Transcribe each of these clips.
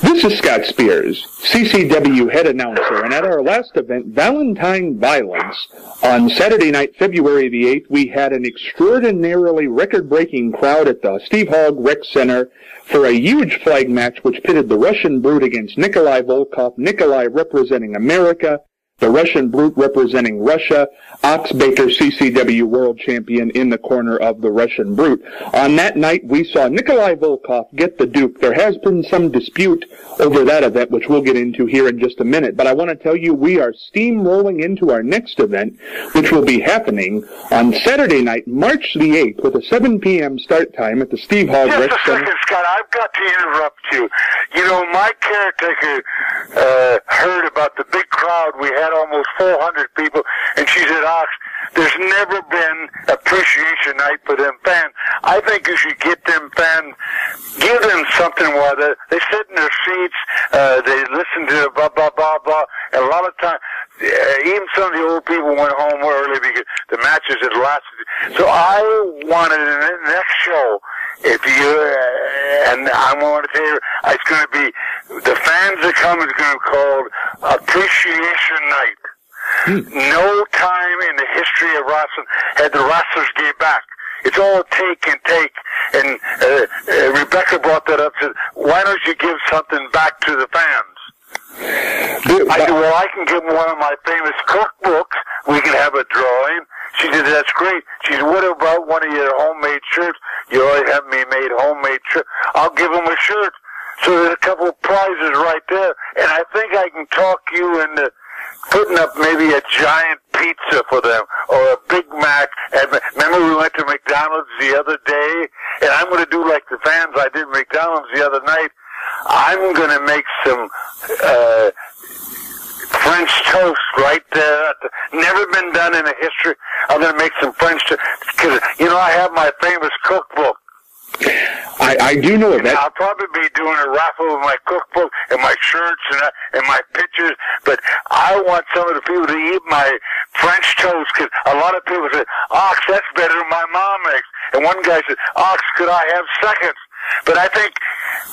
This is Scott Spears, CCW head announcer, and at our last event, Valentine Violence, on Saturday night, February the 8th, we had an extraordinarily record-breaking crowd at the Steve Hogg Rec Center for a huge flag match which pitted the Russian Brute against Nikolai Volkov, Nikolai representing America, the Russian Brute representing Russia, Ox Baker, CCW World Champion, in the corner of the Russian Brute. On that night, we saw Nikolai Volkov get the Duke. There has been some dispute over that event, which we'll get into here in just a minute. But I want to tell you, we are steamrolling into our next event, which will be happening on Saturday night, March the 8th, with a 7 p.m. start time at the Steve Hogg Rec Center. Just a second, Scott. I've got to interrupt you. You know, my caretaker heard about the big crowd. We had almost 400 people, and she said, Ox, there's never been appreciation night for them fans. I think you should get them fans, give them something while they sit in their seats, they listen to blah, blah, blah, blah, and a lot of times, even some of the old people went home early because the matches had lasted. So I wanted in the next show, if you, and I want to tell you, it's going to be, the fans that come is going to be called Appreciation Night. No time in the history of wrestling had the wrestlers gave back. It's all take and take. And Rebecca brought that up, said, why don't you give something back to the fans? I said, well, I can give them one of my famous cookbooks. We can have a drawing. She said, that's great. She said, what about one of your homemade shirts? You always have me made homemade shirt. I'll give them a shirt. So there's a couple of prizes right there. And I think I can talk you into putting up maybe a giant pizza for them or a Big Mac. And remember we went to McDonald's the other day? And I'm going to do like the fans I did McDonald's the other night. I'm going to make some French toast right there. Never been done in the history. I'm going to make some French toast. Because, you know, I have my famous cookbook. I do know that. I'll probably be doing a raffle with my cookbook and my shirts and my pictures, but I want some of the people to eat my French toast, because a lot of people say, Ox, that's better than my mom makes. And one guy said, Ox, could I have seconds? But I think,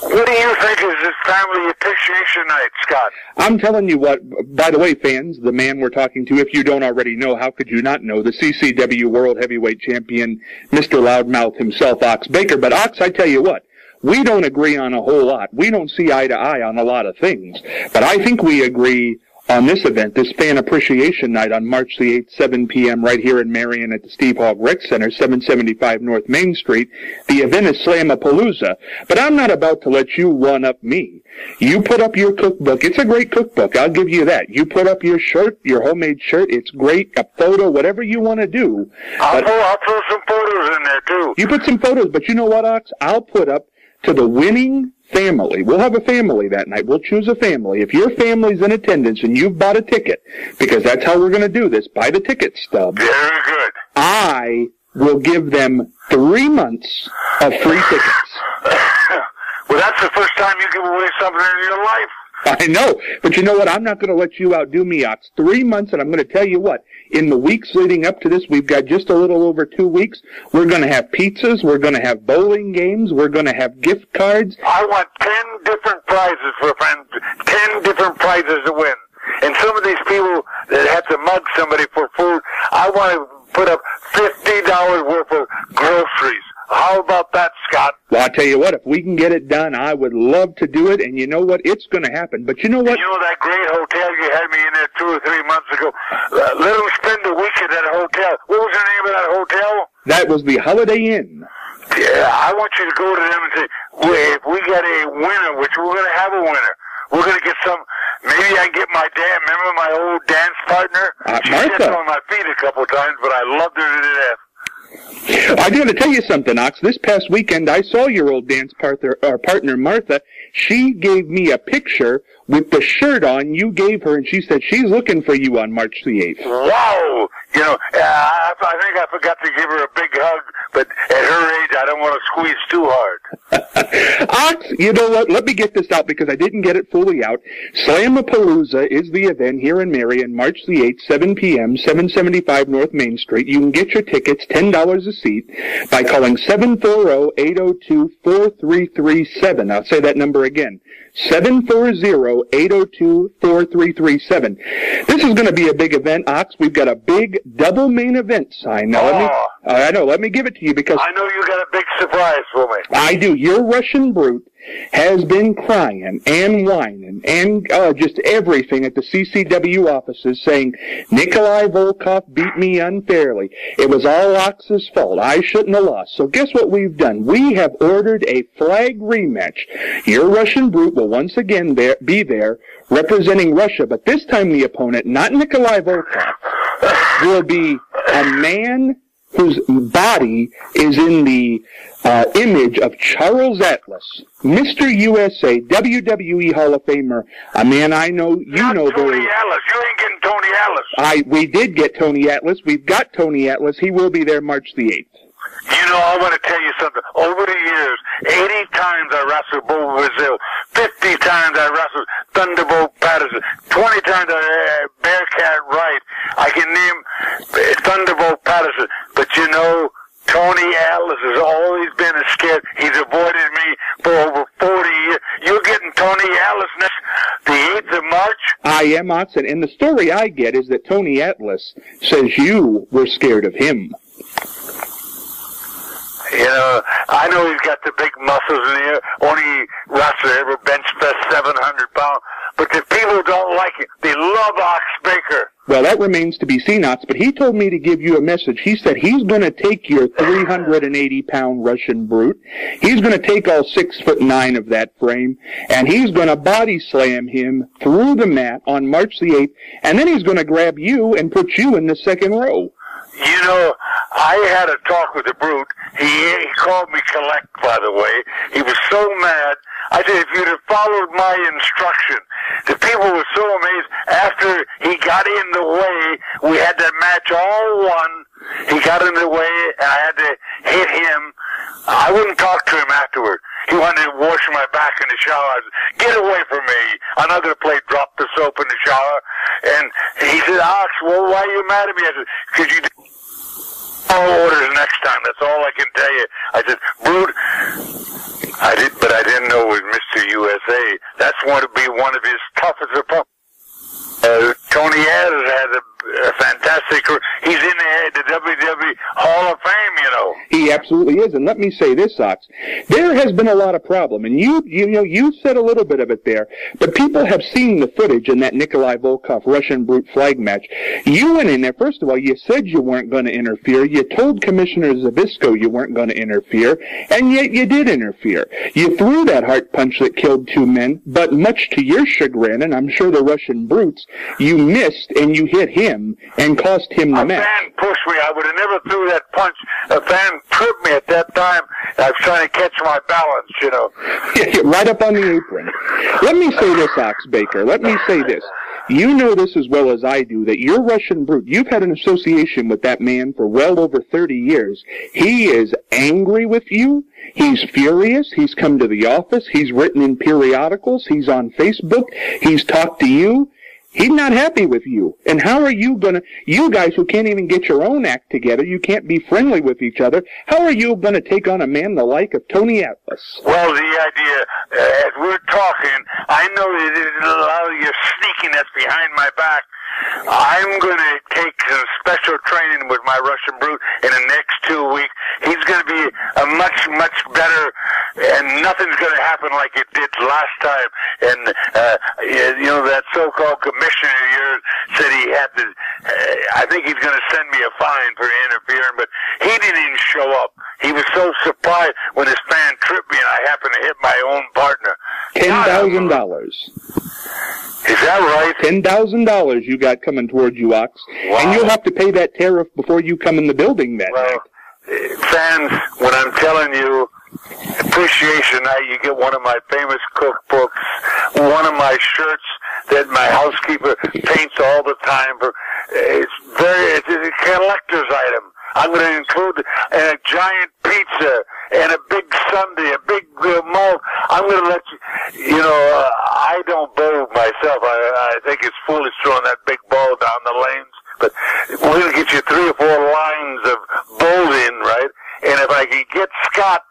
what do you think is this family appreciation night, Scott? I'm telling you what, by the way, fans, the man we're talking to, if you don't already know, how could you not know, the CCW World Heavyweight Champion, Mr. Loudmouth himself, Ox Baker. But Ox, I tell you what, we don't agree on a whole lot. We don't see eye to eye on a lot of things. But I think we agree on this event, this Fan Appreciation Night on March the 8th, 7 p.m. right here in Marion at the Steve Hogg Rec Center, 775 North Main Street. The event is Slamapalooza, but I'm not about to let you one-up me. You put up your cookbook. It's a great cookbook. I'll give you that. You put up your shirt, your homemade shirt. It's great. A photo, whatever you want to do. I'll throw some photos in there, too. You put some photos, but you know what, Ox? I'll put up to the winning family. We'll have a family that night. We'll choose a family. If your family's in attendance and you've bought a ticket, because that's how we're going to do this, buy the ticket stub. Very good. I will give them 3 months of free tickets. Well, that's the first time you give away something in your life. I know, but you know what? I'm not going to let you outdo me, Ox. 3 months, and I'm going to tell you what. In the weeks leading up to this, we've got just a little over 2 weeks. We're going to have pizzas. We're going to have bowling games. We're going to have gift cards. I want 10 different prizes for friends. 10 different prizes to win. And some of these people that have to mug somebody for food, I want to put up $50 worth of groceries. How about that, Scott? Well, I'll tell you what, if we can get it done, I would love to do it, and you know what? It's going to happen. But you know what? You know that great hotel you had me in there 2 or 3 months ago? Let them spend a week at that hotel. What was the name of that hotel? That was the Holiday Inn. Yeah, I want you to go to them and say, well, if we got a winner, which we're going to have a winner, we're going to get some, maybe I can get my remember my old dance partner? She sat on my feet a couple of times, but I loved her to death. I'm going to tell you something, Ox. This past weekend, I saw your old dance partner, Martha. She gave me a picture with the shirt on you gave her, and she said she's looking for you on March the 8th. Wow! You know, I think I forgot to give her a big hug, but at her age, I don't want to squeeze too hard. Ox, you know what? Let me get this out because I didn't get it fully out. Slamapalooza is the event here in Marion, March the 8th, 7 p.m., 775 North Main Street. You can get your tickets, $10 a seat, by calling 740-802-4337. I'll say that number again, 740-802-4337. This is going to be a big event, Ox. We've got a big double main event sign. Now, let me give it to you because I know you got a big surprise for me. I do. Your Russian brute has been crying and whining and just everything at the CCW offices saying, Nikolai Volkov beat me unfairly. It was all Ox's fault. I shouldn't have lost. So guess what we've done? We have ordered a flag rematch. Your Russian brute will once again be there representing Russia, but this time the opponent, not Nikolai Volkov, will be a man whose body is in the image of Charles Atlas, Mr. USA, WWE Hall of Famer, a man I know, you know very well. Tony Atlas. You ain't getting Tony Atlas. We did get Tony Atlas. We've got Tony Atlas. He will be there March the 8th. You know, I want to tell you something. Over the years, 80 times I wrestled Bo Brazil, 50 times I wrestled Thunderbolt Patterson, 20 times I Bearcat Wright. I can name Thunderbolt Patterson, but you know, Tony Atlas has always been a scared. He's avoided me for over 40 years. You're getting Tony Atlas next, the 8th of March? I am, Otson, and the story I get is that Tony Atlas says you were scared of him. You know, I know he's got the big muscles in the air. Only wrestler ever bench pressed 700 pounds. But the people don't like it. They love Ox Baker. Well, that remains to be seen, Ox, but he told me to give you a message. He said he's going to take your 380-pound Russian brute. He's going to take all 6'9" of that frame, and he's going to body slam him through the mat on March the 8th, and then he's going to grab you and put you in the second row. You know, I had a talk with the brute. He called me collect, by the way. He was so mad. I said, if you'd have followed my instruction, the people were so amazed. After he got in the way, we had that match all won. He got in the way, and I had to hit him. I wouldn't talk to him afterward. He wanted to wash my back in the shower. I said, get away from me. Another plate dropped the soap in the shower. And he said, Ox, well, why are you mad at me? I said, because you did all orders next time. That's all I can tell you. I said, Brute, but I didn't know it was Mr. USA. That's going to be one of his toughest opponents. Tony Adams has a fantastic career. He's in the WWE Hall of Fame, you know. He absolutely is. And let me say this, Ox. There has been a lot of problem, and you said a little bit of it there, but people have seen the footage in that Nikolai Volkov Russian Brute flag match. You went in there, first of all, you said you weren't going to interfere. You told Commissioner Zabisco you weren't going to interfere, and yet you did interfere. You threw that heart punch that killed 2 men, but much to your chagrin, and I'm sure the Russian Brutes, you missed and you hit him and cost him the match. A fan pushed me. I would have never threw that punch. A fan tripped me at that time. I was trying to catch my balance, you know. Right up on the apron. Let me say this, Ox Baker. Let me say this. You know this as well as I do, that your Russian Brute, you've had an association with that man for well over 30 years. He is angry with you. He's furious. He's come to the office. He's written in periodicals. He's on Facebook. He's talked to you. He's not happy with you. And how are you you guys who can't even get your own act together, you can't be friendly with each other, how are you going to take on a man the like of Tony Atlas? Well, the idea, as we're talking, I know that there's a lot of your sneakiness behind my back. I'm going to take some special training with my Russian Brute in the next 2 weeks. He's going to be a much, much better, and nothing's going to happen like it did last time. And, you know, that so-called commissioner of yours said he had to, I think he's going to send me a fine for interfering, but he didn't even show up. He was so surprised when his fan tripped me and I happened to hit my own partner. $10,000. Is that right? $10,000 you got coming towards you, Ox. Wow. And you'll have to pay that tariff before you come in the building that night. Fans, when I'm telling you, appreciation night, you get one of my famous cookbooks, one of my shirts that my housekeeper paints all the time. It's a collector's item. I'm going to include a giant pizza and a big sundae, a big malt. I'm going to let you know, I don't bowl myself. I think it's foolish throwing that big ball down the lanes. But we're going to get you 3 or 4 lines of bowling, right? And if I can get Scott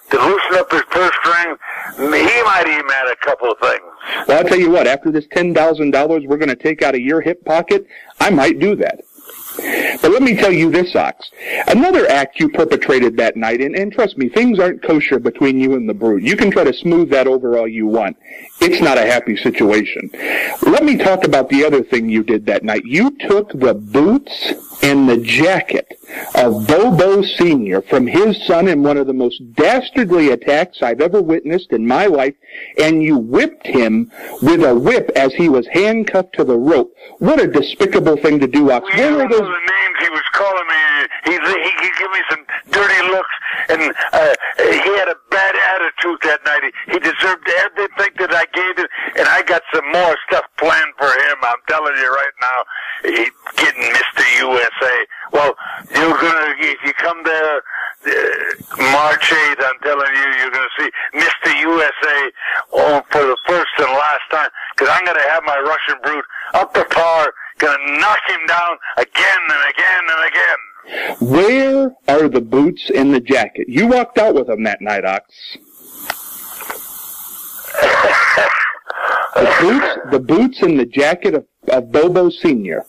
to loosen up his purse string, he might even add a couple of things. Well, I'll tell you what, after this $10,000 we're going to take out of your hip pocket, I might do that. But let me tell you this, Ox. Another act you perpetrated that night, and trust me, things aren't kosher between you and the Brute. You can try to smooth that over all you want. It's not a happy situation. Let me talk about the other thing you did that night. You took the boots and the jacket of Bobo Sr. from his son in one of the most dastardly attacks I've ever witnessed in my life, and you whipped him with a whip as he was handcuffed to the rope. What a despicable thing to do, Ox. Where were those? The names he was calling me, he gave me some dirty looks, and he had a bad attitude that night. He deserved everything that I gave him, and I got some more stuff planned for him. I'm telling you right now, he's getting Mr. USA. Well, if you come there March 8th, I'm telling you, you're going to see Mr. USA for the first and last time, because I'm going to have my Russian Brute up to par, going to knock him down again and again and again. Where are the boots and the jacket? You walked out with them that night, Ox. The boots and the jacket of Bobo Sr.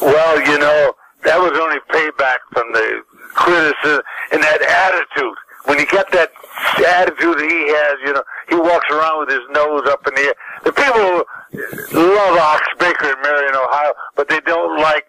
Well, that was only payback from the criticism and that attitude. When you get that attitude that he has, he walks around with his nose up in the air. The people love Ox Baker in Marion, Ohio, but they don't like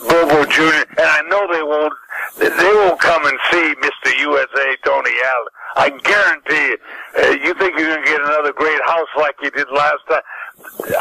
Bobo Jr., and I know they won't come and see Mr. USA Tony Allen. I guarantee you. You think you're going to get another great house like you did last time?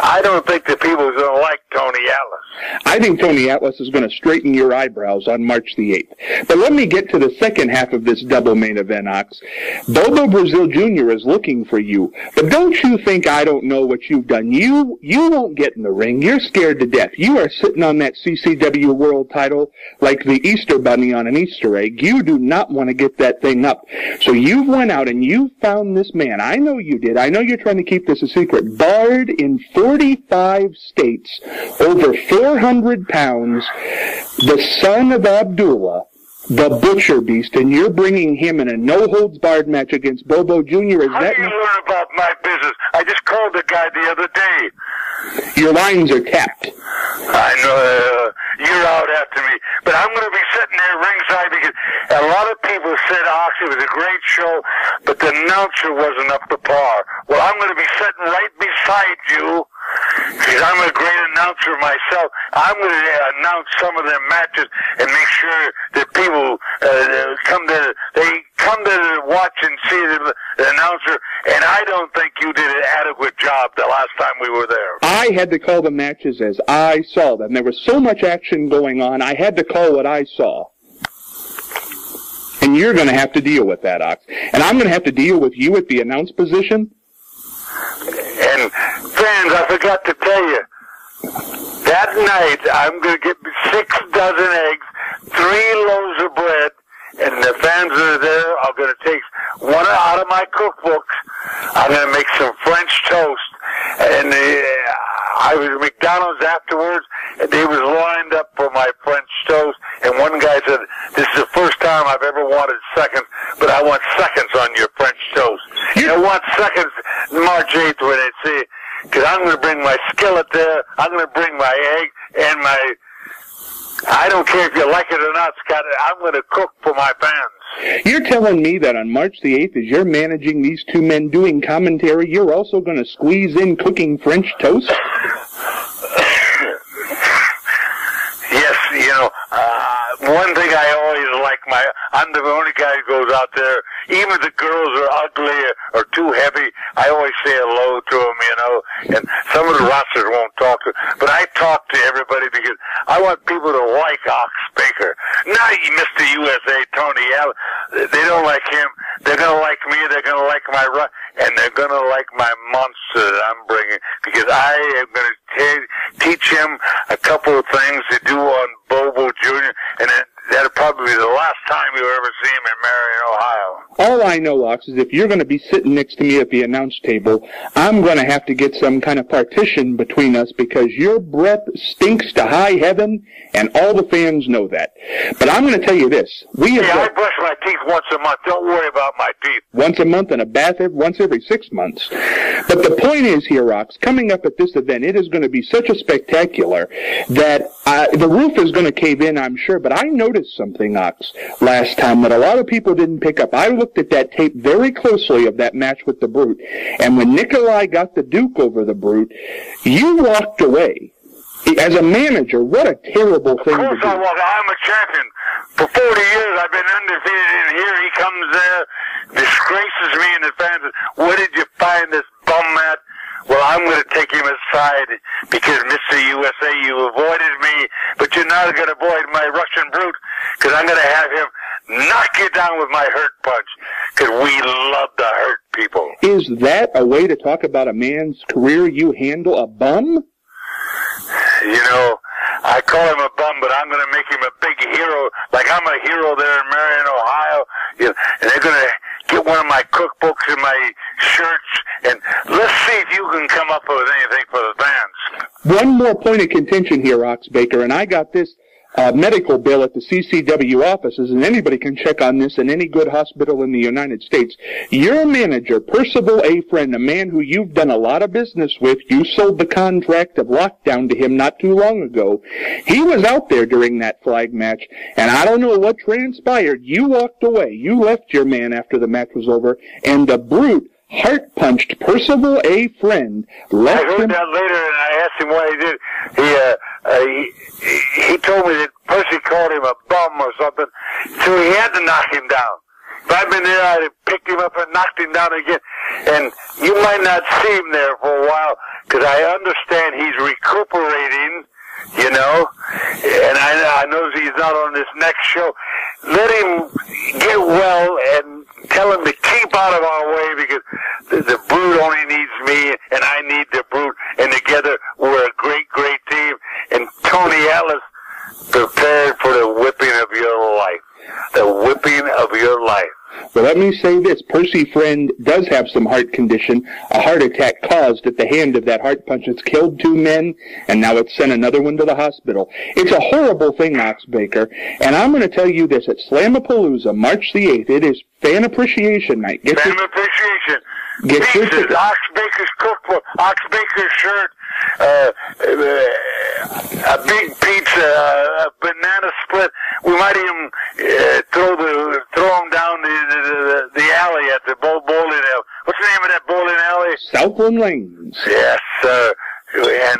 I don't think the people are going to like Tony Atlas. I think Tony Atlas is going to straighten your eyebrows on March the 8th. But let me get to the second half of this double main event, Ox. Bobo Brazil Jr. is looking for you. But don't you think I don't know what you've done? You won't get in the ring. You're scared to death. You are sitting on that CCW world title like the Easter Bunny on an Easter egg. You do not want to get that thing up. So you went out and you found this man. I know you did. I know you're trying to keep this a secret. Barred in 45 states, over 400 pounds, the son of Abdullah, the Butcher Beast, and you're bringing him in a no-holds-barred match against Bobo Jr. How do you learn about my business? I just called the guy the other day. Your lines are tapped. I know, you're out after me. But I'm going to be sitting there ringside because a lot of people said, Ox, it was a great show, but the announcer wasn't up to par. Well, I'm going to be sitting right beside you because I'm a great announcer myself. I'm going to announce some of their matches and make sure that people come to watch and see the announcer. And I don't think you did an adequate job the last time we were there. I had to call the matches as I saw them. There was so much action going on, I had to call what I saw. And you're going to have to deal with that, Ox. And I'm going to have to deal with you at the announce position. And fans, I forgot to tell you, that night I'm going to get 6 dozen eggs, 3 loaves of bread, and the fans that are there are going to take one out of my cookbooks. I'm going to make some French toast. And I was at McDonald's afterwards, and they was lined up for my French toast. And one guy said, "This is the first time I've ever wanted seconds, but I want seconds on your French toast." I want seconds March 8th when they see, because I'm going to bring my skillet there. I'm going to bring my egg and my... I don't care if you like it or not, Scott. I'm going to cook for my fans. You're telling me that on March the 8th, as you're managing these two men doing commentary, you're also going to squeeze in cooking French toast? Yes, one thing I always like, I'm the only guy who goes out there, even if the girls are ugly or too heavy, I always say hello to them, and some of the rosters won't talk to, but I talk to everybody because I want people to like Ox Baker. Not Mr. USA, Tony Allen. They don't like him. They're going to like me. They're going to like my run, and they're going to like my monster that I'm bringing, because I am going to teach him a couple of things to do on Bobo Jr., and then that'll probably be the last time you'll ever see him in Marion, Ohio. All I know, Ox, is if you're going to be sitting next to me at the announce table, I'm going to have to get some kind of partition between us because your breath stinks to high heaven, and all the fans know that. But I'm going to tell you this. I brush my teeth once a month. Don't worry about my teeth. Once a month and a bath once every 6 months. But the point is here, Ox, coming up at this event, it is going to be such a spectacular that the roof is going to cave in, I'm sure. But I noticed something, Ox, last time that a lot of people didn't pick up. I looked at that tape very closely of that match with the Brute, and when Nikolai got the Duke over the Brute, you walked away. As a manager, what a terrible thing to do. Of course I walked. I'm a champion. For 40 years I've been undefeated, and here he comes there, disgraces me and the fans. Where did you find this bum at? Well, I'm going to take him aside because, Mr. USA, you avoided me, but you're not going to avoid my Russian Brute because I'm going to have him knock you down with my hurt punch because we love to hurt people. Is that a way to talk about a man's career? You handle a bum? You know, I call him a bum, but I'm going to make him a big hero, like I'm a hero there in Marion, Ohio. You know, and they're going to get one of my cookbooks and my shirts, and let's see if you can come up with anything for the fans. One more point of contention here, Ox Baker, and I got this medical bill at the CCW offices, and anybody can check on this in any good hospital in the United States. Your manager, Percival A. Friend, a man who you've done a lot of business with, you sold the contract of lockdown to him not too long ago. He was out there during that flag match, and I don't know what transpired. You walked away. You left your man after the match was over, and the Brute heart-punched Percival A. Friend. I heard that later, and I asked him what he did. He told me that Percy called him a bum or something, so he had to knock him down. If I'd been there, I'd have picked him up and knocked him down again. And you might not see him there for a while, because I understand he's recuperating, you know, and I know he's not on this next show. Let him get well and tell him to keep out of our way, because the Brute only needs me, and I need the Brute, and together we're a great, great team. And Tony Atlas prepared for the whipping of your life. The whipping of your life. Well, let me say this. Percy Friend does have some heart condition, a heart attack caused at the hand of that heart punch. It's killed 2 men, and now it's sent another one to the hospital. It's a horrible thing, Ox Baker, and I'm going to tell you this. At Slamapalooza, March the 8th, it is Fan Appreciation Night. Fan Appreciation. Get your ticket. Ox Baker's cookbook, Ox Baker's shirt, a big pizza, a banana split. We might even throw them down the alley at the bowling alley. What's the name of that bowling alley? Southland Lanes. Yes, and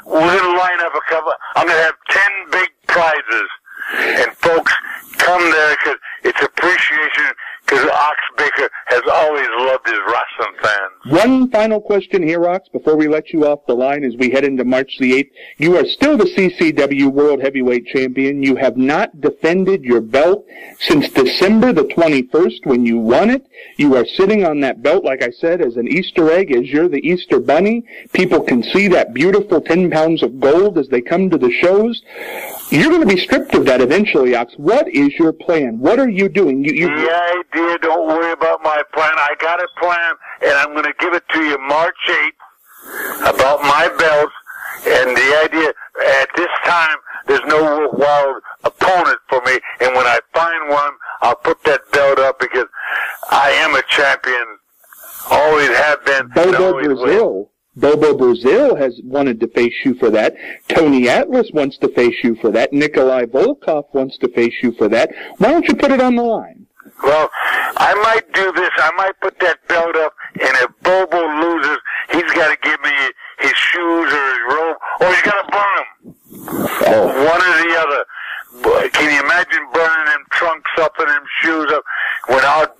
we're going to line up a couple. I'm going to have 10 big prizes, and folks, come there because it's appreciation. Because Ox Baker has always loved his wrestling fans. One final question here, Ox, before we let you off the line as we head into March the 8th. You are still the CCW World Heavyweight Champion. You have not defended your belt since December the 21st when you won it. You are sitting on that belt, like I said, as an Easter egg, as you're the Easter Bunny. People can see that beautiful 10 pounds of gold as they come to the shows. You're going to be stripped of that eventually, Ox. What is your plan? What are you doing? The idea, don't worry about my plan. I got a plan, and I'm going to give it to you March 8th about my belt. And the idea, at this time, there's no wild opponent for me. And when I find one, I'll put that belt up because I am a champion. Always have been. Bobo Brazil. Bobo Brazil has wanted to face you for that. Tony Atlas wants to face you for that. Nikolai Volkov wants to face you for that. Why don't you put it on the line? Well, I might do this. I might put that belt up, and if Bobo loses, he's got to give me his shoes or his robe, or he's got to burn them. Oh. One or the other. Can you imagine burning them trunks up and them shoes up when Ox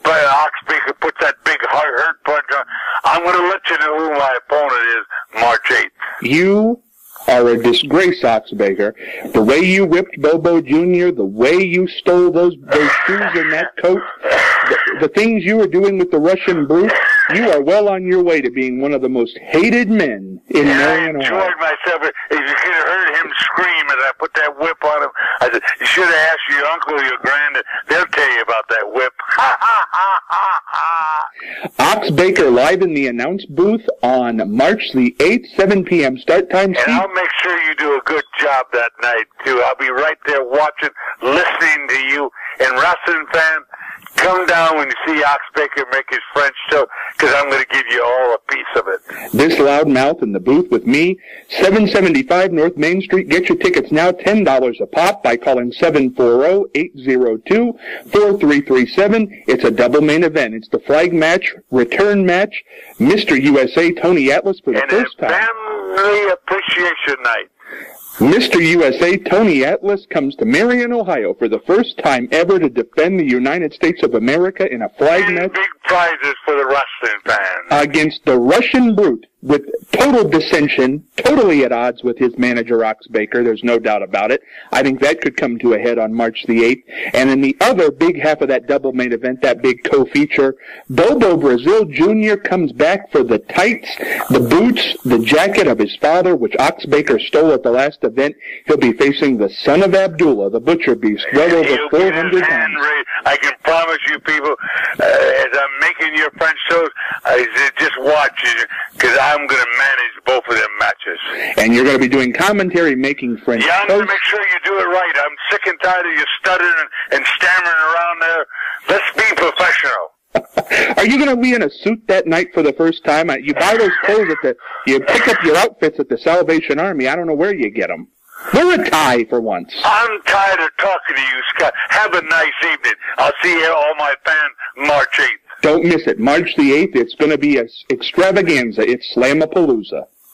Baker puts that big hurt punch on? I'm going to let you know who my opponent is March 8th. You are a disgrace, Ox Baker. The way you whipped Bobo Jr., the way you stole those shoes and that coat, the things you were doing with the Russian Brute, You are well on your way to being one of the most hated men in Marion, Ohio. I enjoyed myself. If you could have heard him scream as I put that whip on him, I said, you should have asked your uncle or your granddad. They'll tell you about that whip. Ha, ha, ha, ha, ha. Ox Baker live in the announce booth on March the 8th, 7 p.m. start time. And I'll make sure you do a good job that night, too. I'll be right there watching, listening to you. And wrestling fan, come down when you see Ox Baker make his French toast, because I'm going to give you all a piece of it. This loudmouth in the booth with me, 775 North Main Street. Get your tickets now, $10 a pop, by calling 740-802-4337. It's a double main event. It's the flag match, return match, Mr. USA Tony Atlas for the first time. And a family appreciation night. Mr. USA Tony Atlas comes to Marion, Ohio for the first time ever to defend the United States of America in a flag match. Big prizes for the wrestling fans. Against the Russian Brute, with total dissension, totally at odds with his manager, Ox Baker. There's no doubt about it. I think that could come to a head on March the 8th. And in the other big half of that double main event, that big co-feature, Bobo Brazil Jr. comes back for the tights, the boots, the jacket of his father, which Ox Baker stole at the last event. He'll be facing the son of Abdullah, the butcher beast, well over 400 pounds. I can promise you people, as I'm making your French toast, I said, just watch it, because I'm going to manage both of them matches. And you're going to be doing commentary making French toast? Yeah, I'm going to make sure you do it right. I'm sick and tired of you stuttering and stammering around there. Let's be professional. Are you going to be in a suit that night for the first time? You buy those clothes you pick up your outfits at the Salvation Army. I don't know where you get them. Wear a tie for once. I'm tired of talking to you, Scott. Have a nice evening. I'll see you all my fans March 8th. Don't miss it. March the 8th, it's going to be an extravaganza. It's Slamapalooza.